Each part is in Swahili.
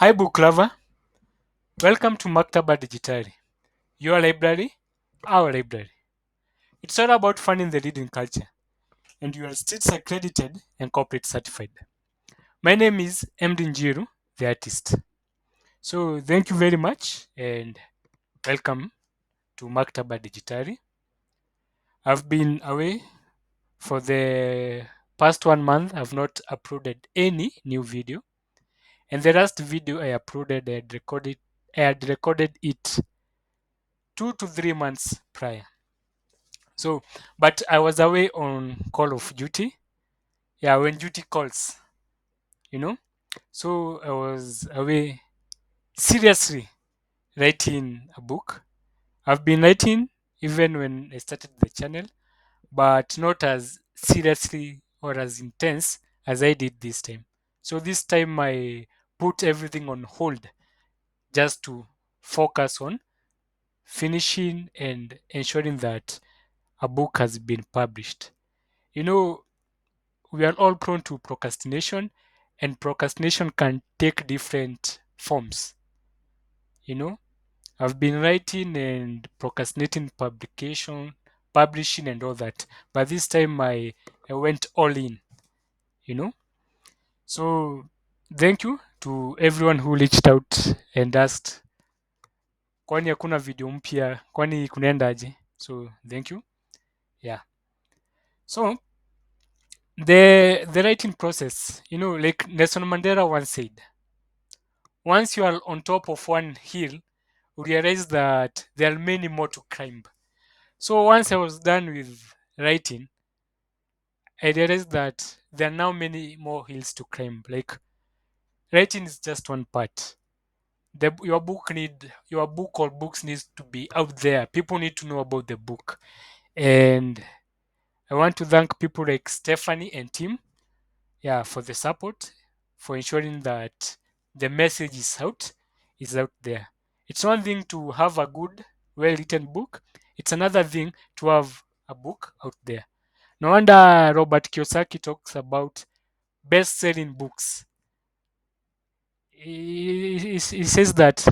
Hi book lover, welcome to Maktaba Dijitali, your library, our library. It's all about funding the reading culture, and you are states accredited and corporate certified. My name is MD Njiru, the artist. So thank you very much and welcome to Maktaba Dijitali. I've been away for the past 1 month. I've not uploaded any new video, and the last video I uploaded, I had recorded it 2 to 3 months prior. So, but I was away on Call of Duty. Yeah, when duty calls, you know. So I was away seriously writing a book. I've been writing even when I started the channel, but not as seriously or as intense as I did this time. So this time I put everything on hold just to focus on finishing and ensuring that a book has been published. You know, we are all prone to procrastination, and procrastination can take different forms. You know, I've been writing and procrastinating publishing and all that, but this time I went all in. You know, so thank you to everyone who reached out and asked, kwani hakuna video mpya, kwani kunaendaje? So thank you. Yeah. So the writing process, like Nelson Mandela once said, once you are on top of one hill, you realize that there are many more to climb. So once I was done with writing, I realized that there are now many more hills to climb. Like writing is just one part. Your book or books needs to be out there. People need to know about the book. And I want to thank people like Stephanie and Tim, yeah, for the support, for ensuring that the message is out there. It's one thing to have a good, well written book, it's another thing to have a book out there. No wonder Robert Kiyosaki talks about best selling books. He says that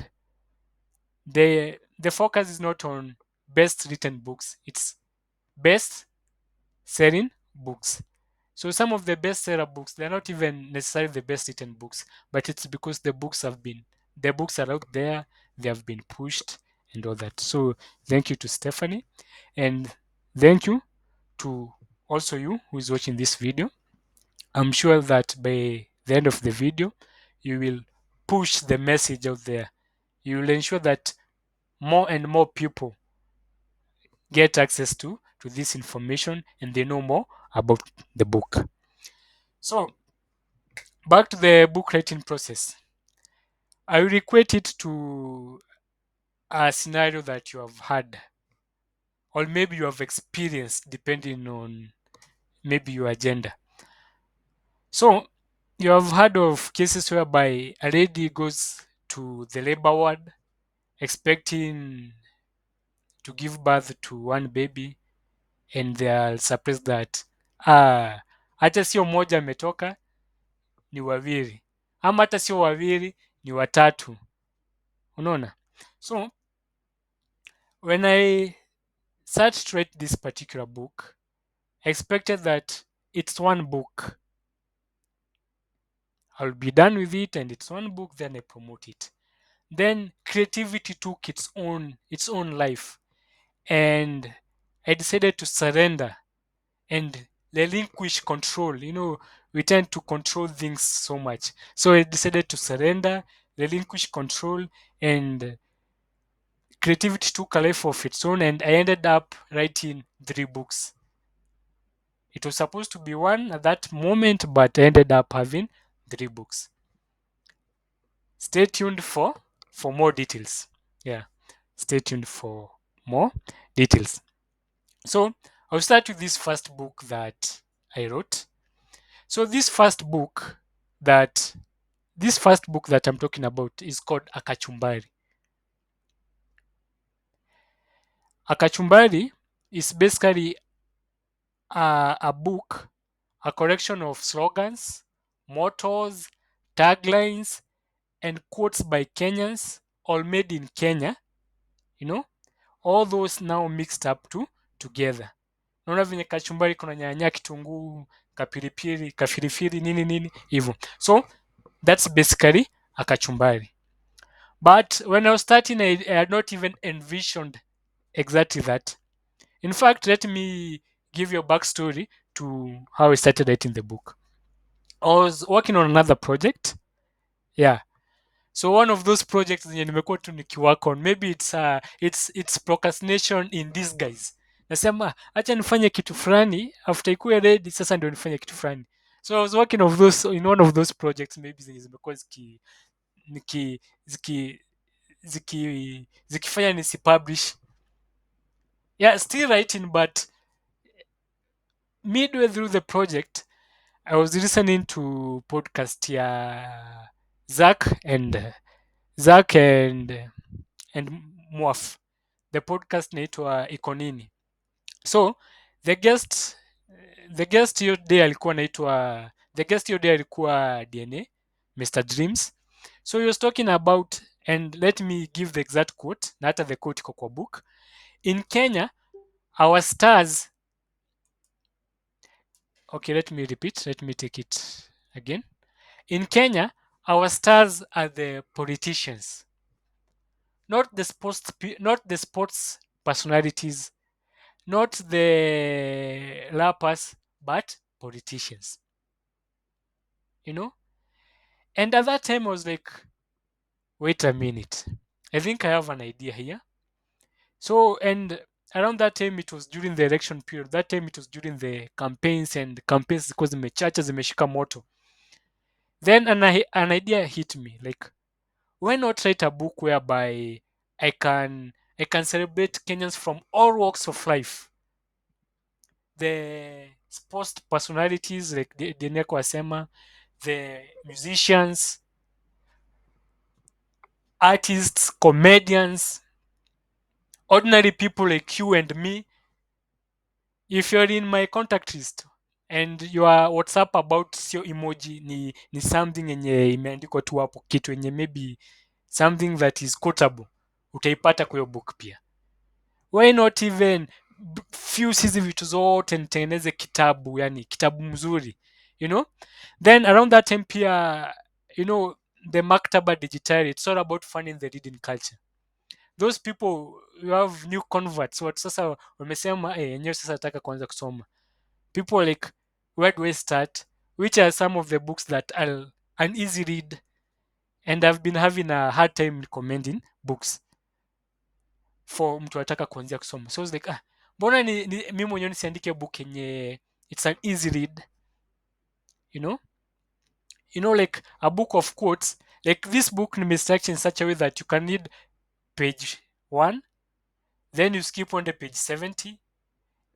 the focus is not on best written books, it's best selling books. So some of the bestseller books, they're not even necessarily the best written books, but it's because the books are out there, they have been pushed and all that. So thank you to Stephanie, and thank you to also you who is watching this video. I'm sure that by the end of the video, you will push the message out there. You will ensure that more and more people get access to this information and they know more about the book. So back to the book writing process. I will equate it to a scenario that you have had, or maybe you have experienced, depending on maybe your agenda. So, you have heard of cases whereby a lady goes to the labor ward expecting to give birth to one baby, and they are surprised that hata sio mmoja ametoka, ni wawili, ama hata sio wawili, ni watatu. Unaona? So when I sat to write this particular book, I expected that it's one book. I'll be done with it and it's one book, then I promote it. Then creativity took its own life, and I decided to surrender and relinquish control. We tend to control things so much. So I decided to surrender, relinquish control, and creativity took a life of its own, and I ended up writing 3 books. It was supposed to be one at that moment, but I ended up having 3 books. Stay tuned for more details. Yeah, stay tuned for more details. So I'll start with this first book that I wrote. So that this first book that I'm talking about is called Akachumbari. Akachumbari is basically a book, a collection of slogans, mottos, taglines, and quotes by Kenyans, all made in Kenya, you know, all those now mixed up together. Naona venye kachumbari kuna nyanya, kitunguu, kapilipili, kafirifiri, nini nini hivyo. So that's basically a kachumbari. But when I was starting, I had not even envisioned exactly that. In fact, let me give you a backstory to how I started writing the book. I was working on another project. Yeah. So one of those projects zenye nimekuwa tu nikiwork on, maybe it's procrastination in disguise. Nasema acha nifanye kitu fulani, after ikuwe ready sasa ndio nifanye kitu fulani. So I was working of those in one of those projects maybe zenye zimekuwa niki zikifanya nisipublish. Yeah, still writing, but midway through the project I was listening to podcast ya Zach and Mwaf. The podcast naitwa Ikonini. So the guest the guest hiyo day alikuwa naitwa the guest hiyo day alikuwa DNA Mr. Dreams. So he was talking about, and let me give the exact quote, na hata the quote iko kwa book. In Kenya, our stars, okay, let me repeat, let me take it again. In Kenya, our stars are the politicians, not the sports personalities, not the rappers, but politicians. You know? And at that time I was like, wait a minute. I think I have an idea here. So, and around that time it was during the election period. That time it was during the campaigns, and campaigns because zimechacha zimeshika moto. Then an idea hit me, like, why not write a book whereby I can celebrate Kenyans from all walks of life. The sports personalities like Deneko Asema, the musicians, artists, comedians, ordinary people like you and me. If you're in my contact list and your WhatsApp about sio emoji ni something yenye imeandikwa tu hapo, kitu yenye maybe something that is quotable, utaipata kwa hiyo book pia. Why not even fuse hizi vitu zote nitengeneze kitabu, yani kitabu mzuri, you know. Then around that time pia, you know, the Maktaba Dijitali, it's all about funding the reading culture. Those people, you have new converts, what sasa wamesema yenyewe sasa nataka kuanza kusoma. People like, where do I start? Which are some of the books that are an easy read? And I've been having a hard time recommending books for mtu anataka kuanzia kusoma. So I was like, mbona ni mimi mwenyewe nisiandike book yenye it's an easy read, you know? You know, like a book of quotes. Like this book nimestructure in such a way that you can read page 1, then you skip on the page 70,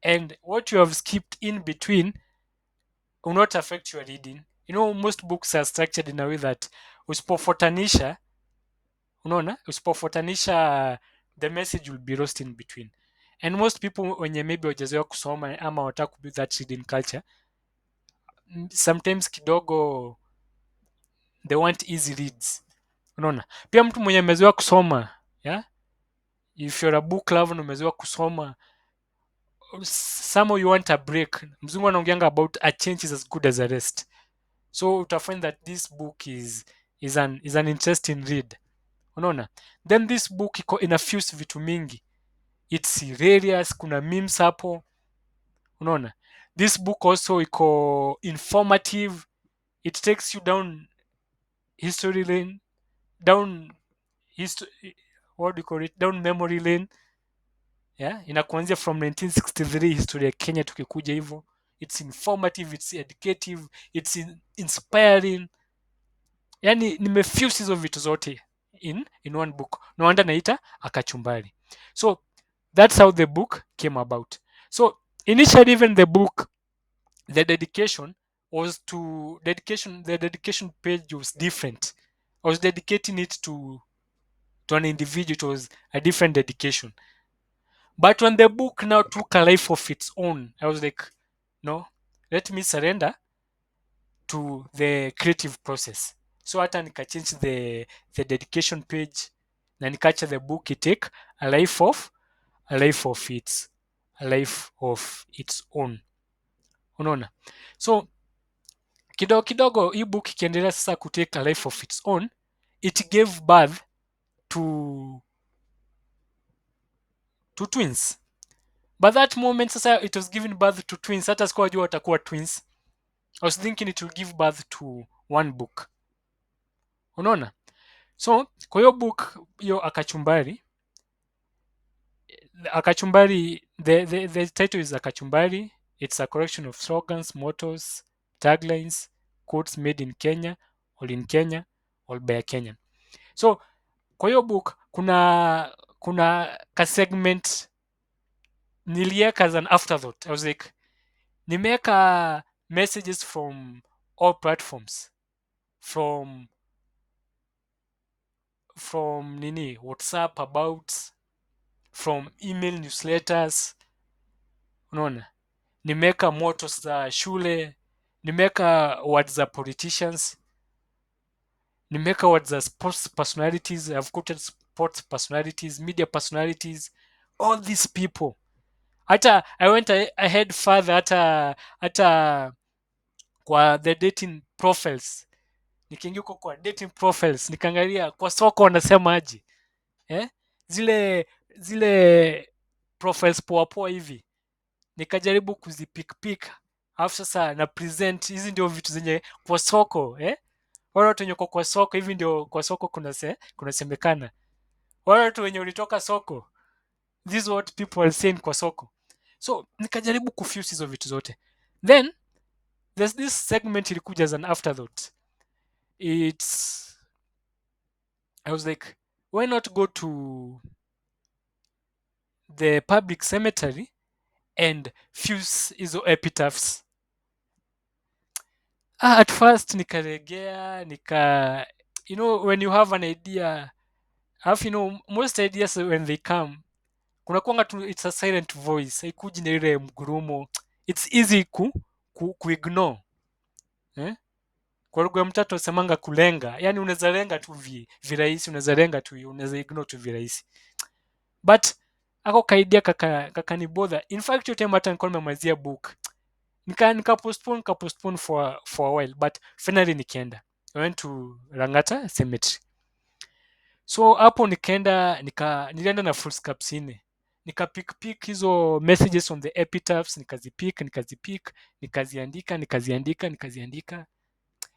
and what you have skipped in between will not affect your reading. You know, most books are structured in a way that usipofuatanisha, unaona, usipofuatanisha the message will be lost in between. And most people wenye maybe wajazoea kusoma ama wataka kubuild that reading culture, sometimes kidogo they want easy reads. Unaona? Pia mtu mwenye amezoea kusoma, yeah? If you're a book lover na umezoea kusoma, somehow you want a break. Mzungu anaongeanga about a change is as good as a rest. So utafind that this book is an interesting read. Unaona? Then this book iko inafuse vitu mingi. It's hilarious, kuna memes hapo. Unaona? This book also iko informative. It takes you down history lane, down what do you call it? Down memory lane. Yeah, inakuanzia from 1963 history ya Kenya tukikuja hivyo. It's informative, it's educative, it's inspiring. Yani nimefuse hizo vitu zote in one book. No wonder naita Akachumbari. So that's how the book came about. So initially, even the book, the dedication the dedication page was different. I was dedicating it to an individual. It was a different dedication. But when the book now took a life of its own, I was like, no, let me surrender to the creative process. So hata nikachange the dedication page na nikaacha the book itake a life of its own. Unaona? So kidogo kidogo hii book ikiendelea sasa kutake a life of its own, it gave birth to twins. But that moment sasa it was giving birth to twins, hata sikuwa jua watakuwa twins. I was thinking it will give birth to one book. Unaona? So kwa hiyo book hiyo Akachumbari, the title is Akachumbari. It's a collection of slogans, mottos, taglines, quotes made in Kenya or by a Kenyan. So kwa hiyo book kuna ka segment nilieka as an afterthought. I was like, nimeweka messages from all platforms, from nini, WhatsApp, about, from email newsletters. Unaona, nimeweka mottos za shule, nimeweka words za politicians, nimeweka words za sports personalities. I've quoted sports personalities, media personalities, all these people. Hata I went ahead further, hata kwa the dating profiles, nikiingia huko kwa dating profiles nikaangalia kwa soko wanasema aje, zile profiles poa poa hivi, nikajaribu kuzipikpik, alafu sasa na present. Hizi ndio vitu zenye kwa soko, wale watu wenye kwa soko hivi ndio kwa soko kunasemekana. Wale watu wenye ulitoka soko, this is what people are saying kwa soko. So nikajaribu kufuse hizo vitu zote, then there's this segment ilikuja as an afterthought. I was like, why not go to the public cemetery and fuse hizo epitaphs. At first nikaregea, when you have an idea, most ideas when they come, kuna kuanga tu, it's a silent voice, haikuji na ile mgurumo. It's easy kuignore, kwa lugha ya mtato semanga kulenga, yani unaweza lenga tu virahisi, unaweza lenga tu, unaweza ignore tu virahisi. But ako kaidia kakanibother. In fact yote hata nilikuwa nimemalizia book, nika postpone for a while, but finally nikaenda. I went to Langata Cemetery. So hapo nilienda na foolscaps 4. Nikapick hizo messages on the epitaphs, nikazipick, nikaziandika.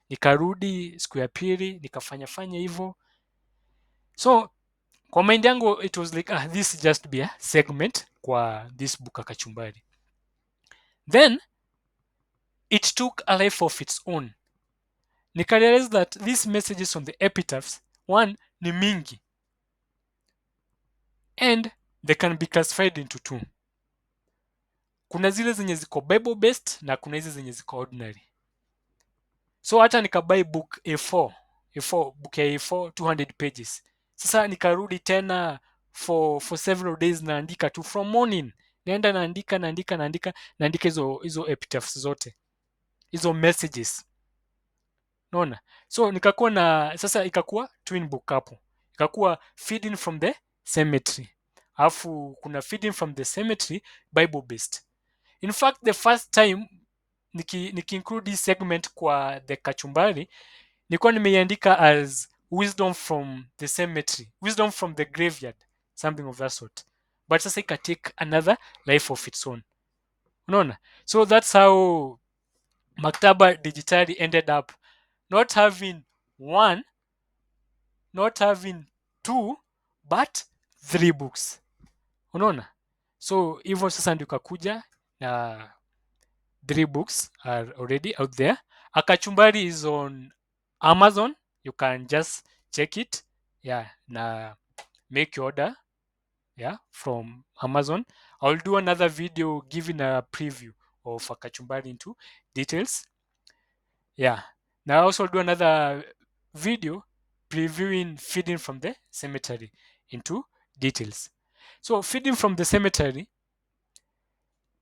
Nikarudi siku ya pili, nikafanya hivyo. So kwa mind yangu it was like, this just be a segment kwa this book Kachumbari. Then it took a life of its own. Nikarealize that these messages on the epitaphs, one, ni mingi, and they can be classified into two. Kuna zile zenye ziko Bible based na kuna hizi zenye ziko ordinary. So hata nikabuy book A4, book ya A4 200 pages. Sasa nikarudi tena for several days, naandika tu from morning, naenda naandika hizo epitaphs zote, hizo messages. Unaona? So nikakuwa sasa ikakuwa twin book hapo. Ikakuwa Feeding from the Cemetery. Alafu kuna Feeding from the Cemetery Bible Based. In fact, the first time niki include this segment kwa the Kachumbari, nilikuwa nimeiandika as Wisdom from the Cemetery, Wisdom from the Graveyard, something of that sort. But sasa take another life of its own. Unaona? So that's how Maktaba Dijitali ended up not having one, not having two, but 3 books. Unaona? So hivyo sasa ndio kakuja na 3 books are already out there. Akachumbari is on Amazon. You can just check it. Yeah, na make your order, yeah, from Amazon. I'll do another video giving a preview of Akachumbari into details. Yeah. Now I also do another video previewing Feeding from the Cemetery into details. So Feeding from the Cemetery,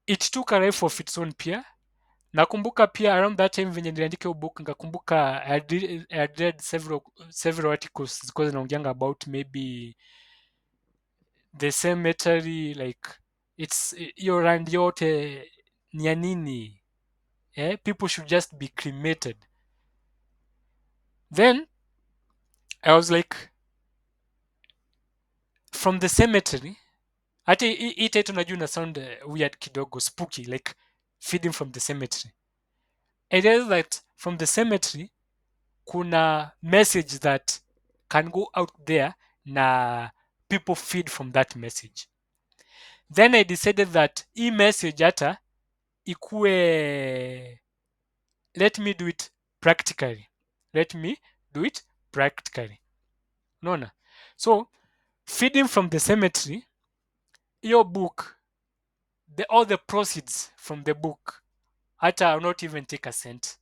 it took a life of its own pia, Nakumbuka pia around that time venye niliandika hiyo book, nikakumbuka I had read several articles zilikuwa zinaongeanga about maybe the cemetery, like it's hiyo land yote ni ya nini, people should just be cremated. Then I was like, from the cemetery, hata hii title najua ina sound weird kidogo, spooky, like feeding from the cemetery. It is that from the cemetery kuna message that can go out there na people feed from that message. Then I decided that hii message hata ikue, let me do it practically. Let me do it practically. Unaona? So feeding from the cemetery, your book, all the proceeds from the book, hata I'll not even take a cent,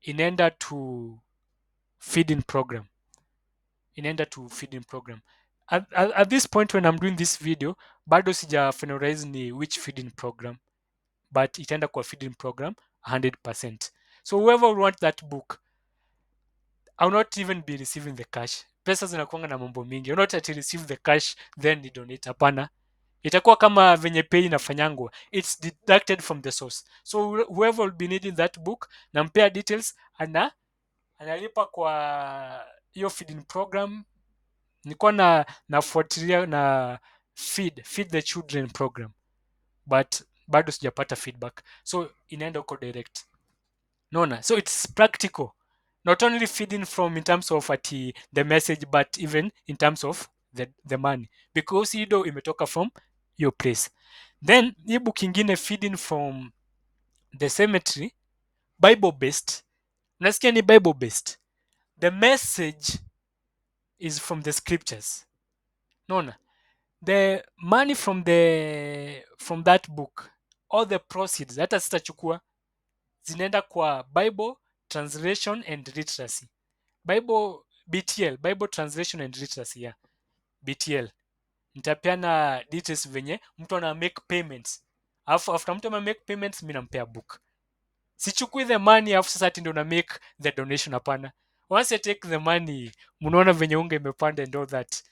inaenda to feeding program. Inaenda to feeding program. At this point when I'm doing this video, bado sija finalize ni which feeding program, but itaenda kwa feeding program 100%. So whoever will want that book, I will not even be receiving the cash. Pesa zinakuanga na mambo mingi. You not ati receive the cash then ni donate. Hapana. Itakuwa kama venye pay inafanyangwa. It's deducted from the source. So whoever will be needing that book, nampea details, analipa kwa hiyo feeding program. Nilikuwa nafuatilia na feed the children program, but bado sijapata feedback, so inaenda huko direct. Naona, so it's practical, not only feeding from in terms of ati the message, but even in terms of the money, because hii do imetoka from your place. Then hii book ingine feeding from the cemetery, Bible based. Nasikia ni Bible based, the message is from the scriptures. Naona, the money from that book, all the proceeds hata sitachukua, zinaenda kwa Bible Translation and Literacy, Bible BTL, Bible Translation and Literacy, yeah, BTL. Nitapeana details venye mtu ana make payments, alafu after mtu ama make payments, mimi nampea book. Sichukui the money alafu sasa ati ndo na make the donation, hapana. Once I take the money, mnaona venye unga imepanda and all that,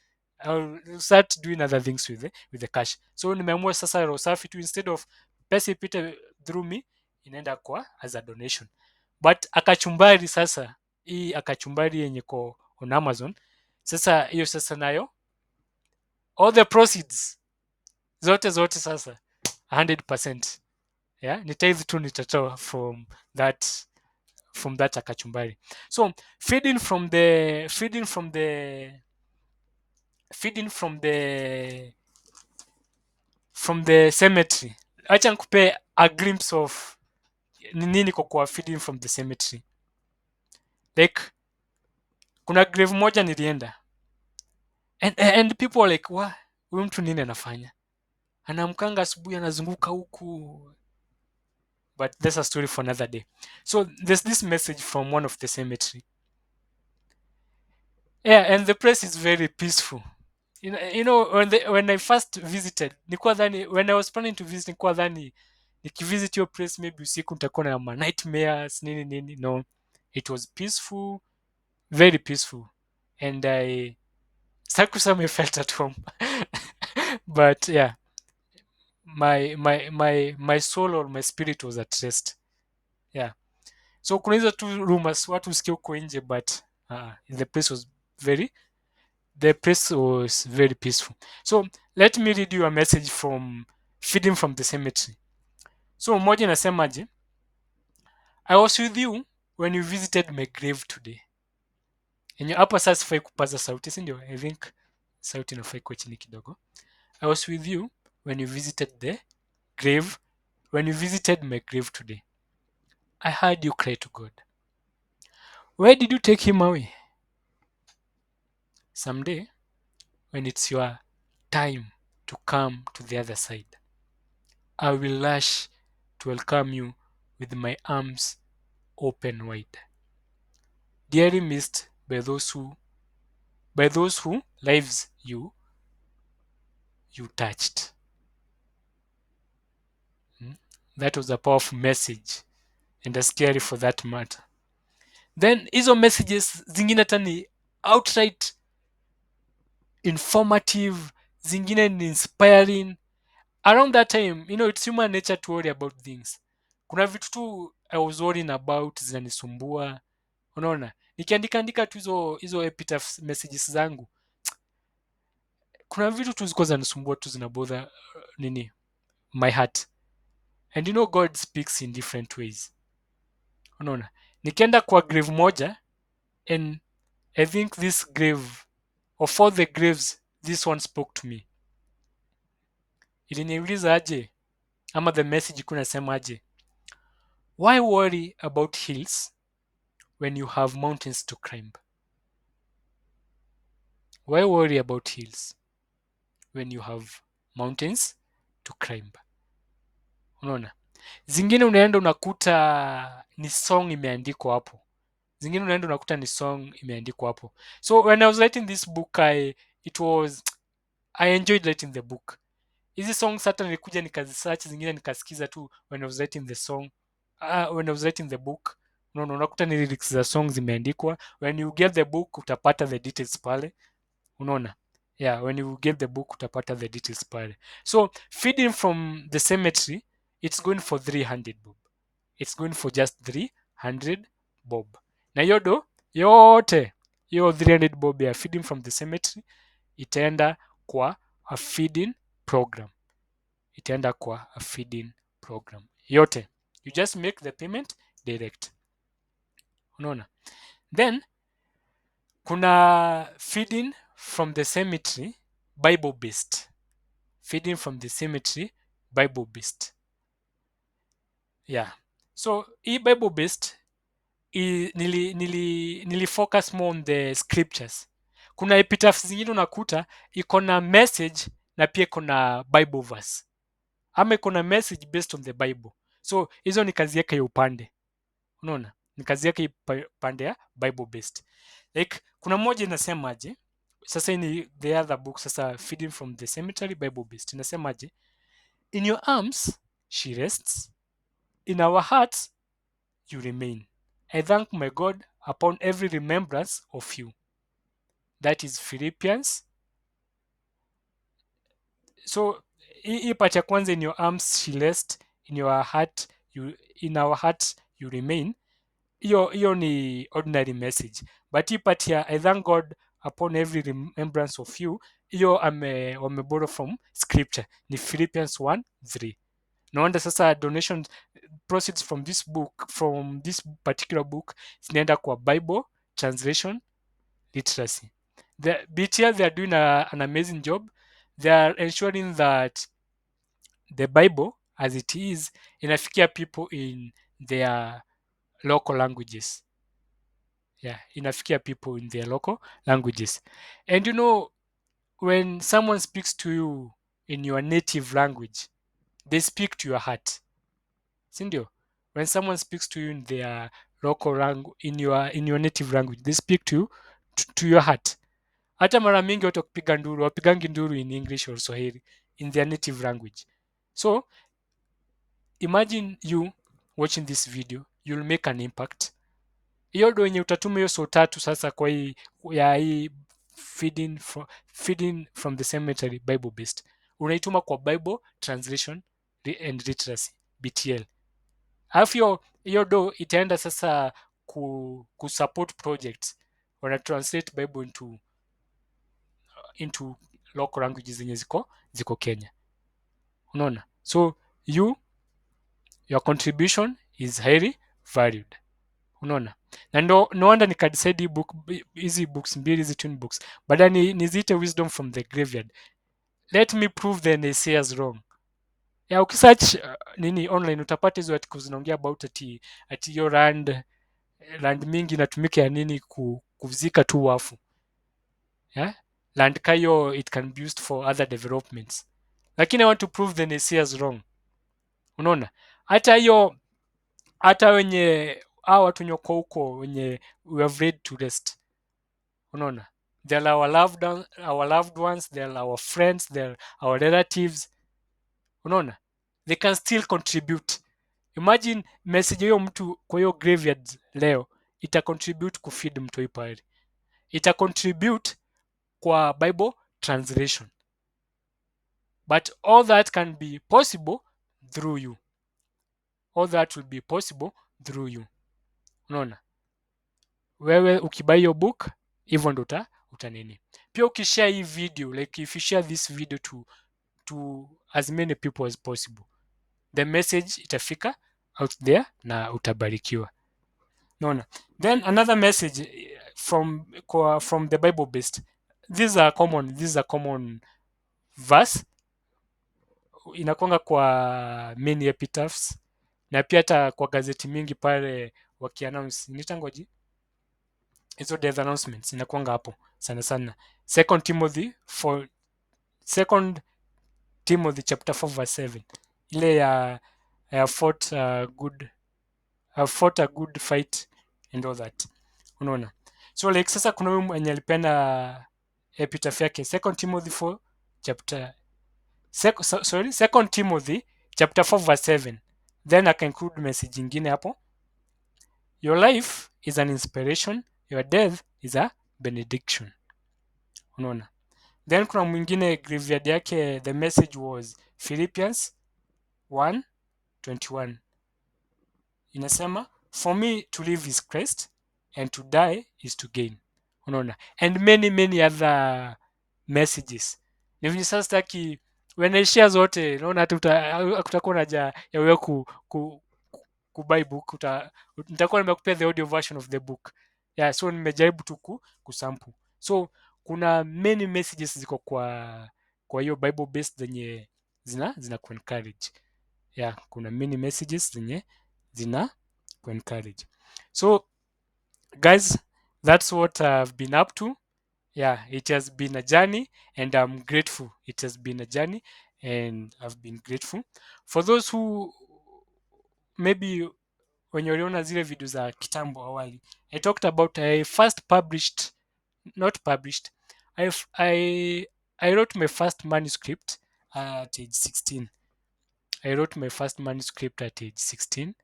I'll start doing other things with the cash. So nimeamua sasa roho safi tu, instead of pesa ipite through me, inaenda kwa as a donation. But akachumbari sasa, hii akachumbari yenye ko on Amazon, sasa hiyo sasa nayo all the proceeds zote sasa 100%, yeah, ni tithe tu nitatoa from that akachumbari. So feeding from the cemetery, acha nikupe a glimpse of ni nini kwa feeding from the cemetery. Like kuna grave moja nilienda, and people were like, wa huyu mtu nini anafanya, anamkanga asubuhi anazunguka huku, but that's a story for another day. So there's this message from one of the cemetery, yeah, and the place is very peaceful. You know when I first visited, nilikuwa dhani, when I was planning to visit, nilikuwa dhani nikivisit your place maybe usiku nitakuwa na ma nightmares nini. No, it was peaceful, very peaceful, and I Sakusame felt at home. But yeah, my soul or my spirit was at rest. Yeah. So kuna hizo tu rumors watu usikie huko nje, but the place was very peaceful. So let me read you a message from feeding from the cemetery. So moja inasemaje, I was with you when you visited my grave today. Enye hapa sasa sifai kupaza sauti, si ndio? I think sauti inafai kuwa chini kidogo. I was with you when you visited my grave today. I heard you cry to God. Why did you take him away? Someday, when it's your time to come to the other side, I will rush to welcome you with my arms open wide, dearly missed by those who lives you touched. That was a powerful message and scary for that matter. Then hizo messages zingine hata ni outright informative, zingine ni inspiring. Around that time, it's human nature to worry about things. Kuna vitu tu I was worrying about zinanisumbua, unaona, nikiandika andika tu hizo epitaph messages zangu, kuna vitu tu ziko zinanisumbua tu zinabother nini my heart. And God speaks in different ways, unaona. Nikienda kwa grave moja, and I think this grave, of all the graves, this one spoke to me. Iliniuliza aje, ama the message kuna sema aje, why worry about hills when you have mountains to climb? Why worry about hills when you have mountains to climb? Unaona, zingine unaenda unakuta ni song imeandikwa hapo, zingine unaenda unakuta ni song imeandikwa hapo. So when I was writing this book, I enjoyed writing the book. Hizi songs hata nilikuja nikazisearch, zingine nikasikiza tu when I was writing the song, when I was writing the book. Unaona, unakuta ni lyrics za songs zimeandikwa. When you get the book utapata the details pale, unaona. Yeah, when you get the book utapata the details pale. So feeding from the cemetery, it's going for 300 bob. It's going for just 300 bob. Na yodo yote hiyo 300 bob ya feeding from the cemetery itaenda kwa a feeding program, itaenda kwa a feeding program yote. You just make the payment direct, unaona. Then kuna feeding from the cemetery Bible based, feeding from the cemetery Bible based. Yeah, so hii Bible based nili focus more on the scriptures. Kuna epitaphs zingine unakuta iko na message na pia iko na Bible verse, ama iko na message based on the Bible. So hizo ni kazi yake ya upande, unaona, ni kazi yake upande ya Bible based. Like kuna moja inasemaje, sasa ni the other book, sasa feeding from the cemetery Bible based inasemaje, in your arms she rests, in our hearts you remain. I thank my God upon every remembrance of you. That is Philippians. So hii part ya kwanza, in your arms she rests, in our heart you remain, hiyo ni ordinary message. But hii part ya I thank God upon every remembrance of you, hiyo wameborrow from scripture, ni Philippians 1:3. No wonder sasa donation proceeds from this particular book zinaenda kwa Bible Translation Literacy. The BTL, they are doing an amazing job. They are ensuring that the Bible as it is inafikia people in their local languages. Yeah, inafikia people in their local languages. And when someone speaks to you in your native language, they speak to your heart. Sindio? When someone speaks to you in their local language, in your native language, they speak to your heart. Hata mara mingi watu wakipiga nduru, wapigangi nduru in English or Swahili, in their native language. So imagine you watching this video, you'll make an impact. Hiyo ndo yenye utatuma hiyo so tatu sasa kwa hii feeding from the cemetery Bible based, unaituma kwa Bible Translation and Literacy BTL. Alafu hiyo do itaenda sasa kusupport projects wana translate Bible into local languages zenye ziko Kenya, unaona. So your contribution is highly valued, unaona. Na no wonder nikadecide hizi books mbili, hizi twin books, baada niziite wisdom from the graveyard. Let me prove the naysayers wrong. Ya ukisearch nini online utapata hizo articles zinaongea about ati hiyo land mingi inatumika ya nini kuzika tu wafu. Yeah? Land kayo it can be used for other developments. Lakini I want to prove the naysayers wrong. Unaona? Hata wenye hao watu wenye wako huko wenye we have laid to rest. Unaona? They are our loved ones, they are our friends, they are our relatives. Unaona? They can still contribute. Imagine message hiyo mtu kwa hiyo graveyard leo ita contribute kufeed mtoi pale, ita contribute kwa Bible translation, but all that can be possible through you, all that will be possible through you. Unaona, wewe ukibuy your book hivyo ndo utanini. Pia ukishare hii video, like if you share this video to as many people as possible, the message itafika out there na utabarikiwa. Unaona, then another message from the Bible based, these are common verse inakwanga kwa main epitaphs, na pia hata kwa gazeti mingi pale wakiannounce nitangoji hizo death announcements inakwanga hapo sana sana. Second Timothy chapter 4 verse 7, ile ya I have fought a good fight and all that. Unaona, so like sasa kuna huyu mwenye alipenda epitaph yake Second Timothy 4 chapter 4 verse 7, then I can include message ingine hapo, your life is an inspiration, your death is a benediction. Unaona, then kuna mwingine graveyard yake the message was Philippians 1:21, inasema for me to live is Christ and to die is to gain. Unaona, and many other messages. Ni venye sasa sitaki wanaishia zote, unaona hata kutakuwa na haja ya wewe kubuy book, nitakuwa nimekupea the audio version of the book. Yeah, so nimejaribu tu kusample. So kuna many messages ziko kwa hiyo Bible based zenye zina kuencourage. Yeah, kuna many messages zenye zina kuencourage. So guys, that's what I've been up to. Yeah, it has been a journey and I'm grateful. It has been a journey and I've been grateful. For those who maybe wenye waliona zile video za kitambo awali, I talked about I wrote my first manuscript at age 16. I wrote my first manuscript at age 16.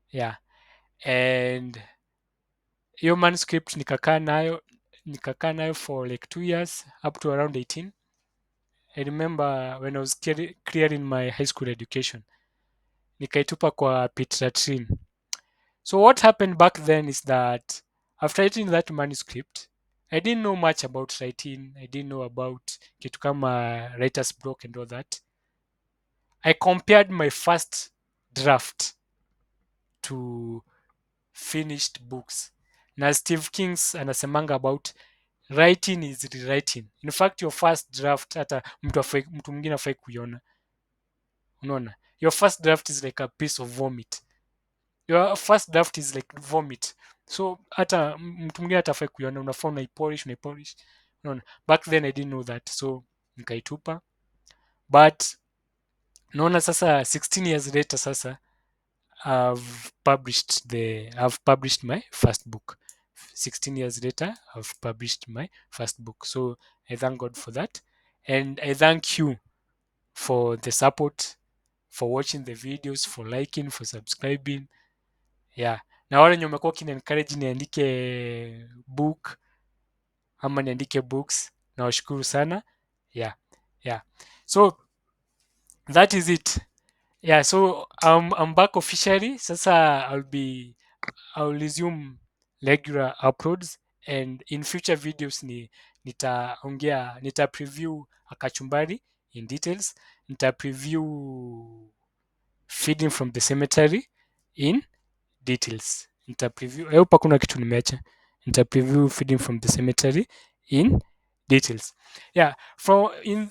Yeah. And hiyo manuscript nikakaa nayo for like 2 years up to around 18. I remember when I was clearing my high school education, nikaitupa kwa pit latrine. So what happened back then is that after writing that manuscript, I didn't know much about writing. I didn't know about kitu kama writer's block and all that. I compared my first draft to finished books. Na Steve Kings anasemanga about writing is rewriting. In fact, your first draft hata mtu mwingine afai kuiona. Unaona? Your first draft is like a piece of vomit. Your first draft is like vomit. So hata mtu mwingine atafai kuiona, unafaa unaipolish. Unaona? Back then I didn't know that. So nikaitupa. But naona sasa 16 years later sasa I've published my first book. 16 years later, I've published my first book. So I thank God for that. And I thank you for the support, for watching the videos, for liking, for subscribing. Yeah. Na wale wenye umekuwa kini-encourage niandike book ama niandike books, nawashukuru sana. Yeah. So that is it. Yeah, so I'm back officially. Sasa I'll resume regular uploads, and in future videos nita preview a Kachumbari in details, nita preview feeding from the cemetery in details, nita preview I hope hakuna kitu nimeacha, nita preview feeding from the cemetery in details. Yeah, in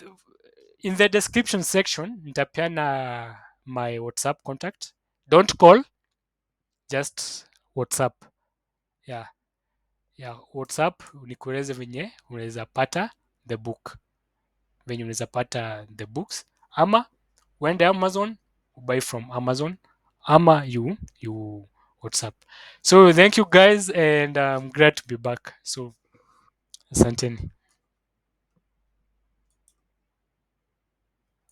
the description section nitapeana my WhatsApp contact. Don't call, just WhatsApp. Yeah, WhatsApp nikueleze venye unaweza pata the book, venye unaweza pata the books, ama uende Amazon buy from Amazon, ama you WhatsApp. So thank you guys, and I'm glad to be back. So asanteni.